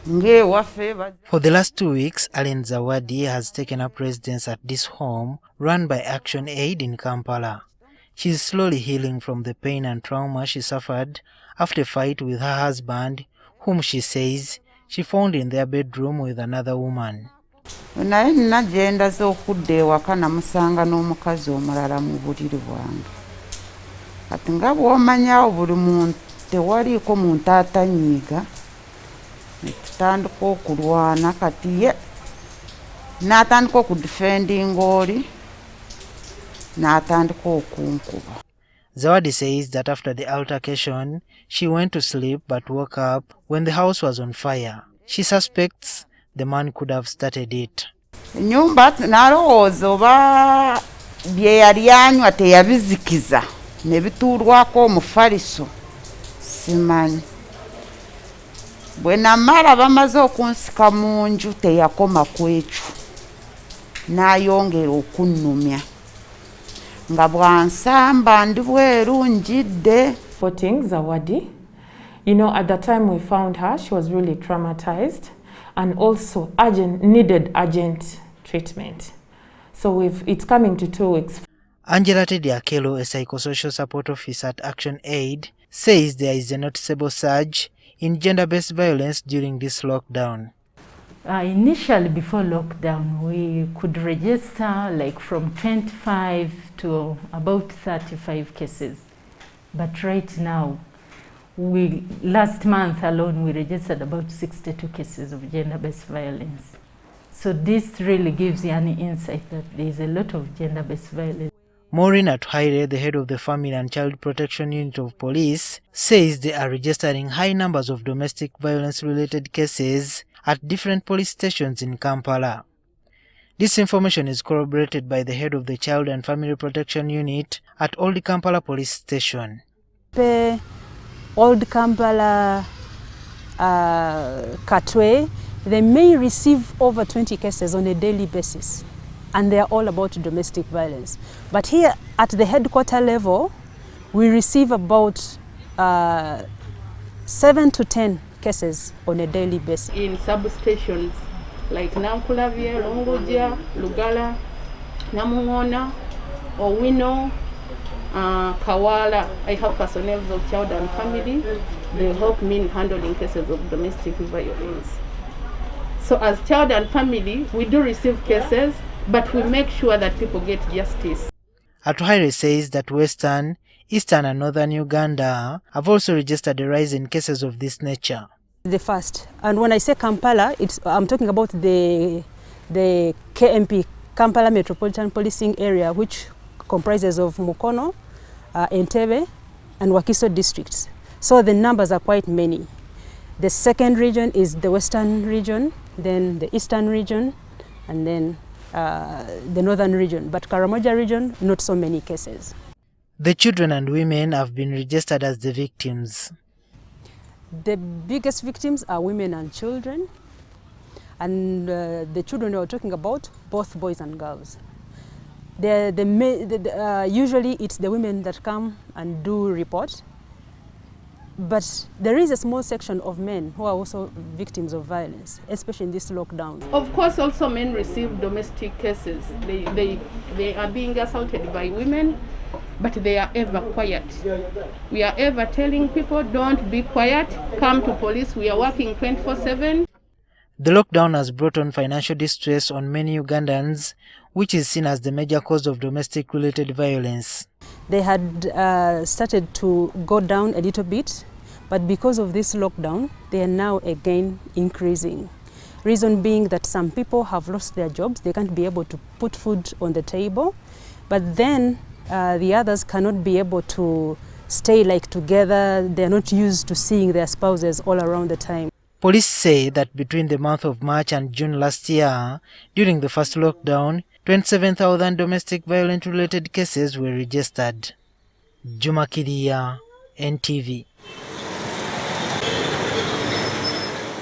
For the last 2 weeks, Allen Zawadi has taken up residence at this home run by Action Aid in Kampala. She is slowly healing from the pain and trauma she suffered after a fight with her husband, whom she says she found in their bedroom with another woman. Naye nagenda z'okudda ewaka namusanga n'omukazi omulala mu buliri bwange. Kati nga bw'omanyawo buli muntu tewaliiko muntu atanyiiga. Netutandika okulwana kati ye n'atandika okudefendinga oli n'atandika okunkuba. Zawadi says that after the altercation, she went to sleep but woke up when the house was on fire. She suspects the man could have started it. Ennyumba nalowooza oba bye yali anywa teyabizikiza ne bituulwako omufaliso simanyi. Bwe namala bamaze okunsika mu nju teyakoma ku ekyo n'ayongera okunnumya nga bwansamba ndi bweru njidde. Reporting Zawadi, at the time we found her, she was really traumatized and also needed urgent treatment. So it's coming to 2 weeks. Angela Tediakelo, a psychosocial support officer at Action Aid, says there is a noticeable surge in gender-based violence during this lockdown. Initially, before lockdown, we could register like from 25 to about 35 cases. But right now, last month alone, we registered about 62 cases of gender-based violence. So this really gives you an insight that there is a lot of gender-based violence. Maureen Atwaire, the head of the Family and Child Protection Unit of Police, says they are registering high numbers of domestic violence-related cases at different police stations in Kampala. This information is corroborated by the head of the Child and Family Protection Unit at Old Kampala Police Station. Old Kampala, Katwe, they may receive over 20 cases on a daily basis, and they are all about domestic violence. But here at the headquarter level, we receive about 7 to 10 cases on a daily basis. In substations like Nankulavie, Longoja, Lugala, Namungona, Owino, Kawala, I have personnel of Child and Family. They help me in handling cases of domestic violence. So as Child and Family, we do receive cases, but we make sure that people get justice. Atwaire says that Western, Eastern and Northern Uganda have also registered a rise in cases of this nature. The first, and when I say Kampala, I'm talking about the KMP, Kampala Metropolitan Policing Area, which comprises of Mukono, Entebbe and Wakiso districts. So the numbers are quite many. The second region is the Western region, then the Eastern region, and then the Northern region. But Karamoja region, not so many cases. The children and women have been registered as the victims. The biggest victims are women and children. And the children we're talking about, both boys and girls. Usually it's the women that come and do report. But there is a small section of men who are also victims of violence, especially in this lockdown. Of course, also men receive domestic cases. They are being assaulted by women, but they are ever quiet. We are ever telling people, don't be quiet, come to police. We are working 24/7. The lockdown has brought on financial distress on many Ugandans, which is seen as the major cause of domestic-related violence. They had started to go down a little bit, but because of this lockdown, they are now again increasing. Reason being that some people have lost their jobs, they can't be able to put food on the table, but then the others cannot be able to stay together. They're not used to seeing their spouses all around the time. Police say that between the month of March and June last year, during the first lockdown, 27,000 domestic violence-related cases were registered. Juma Kiria, NTV.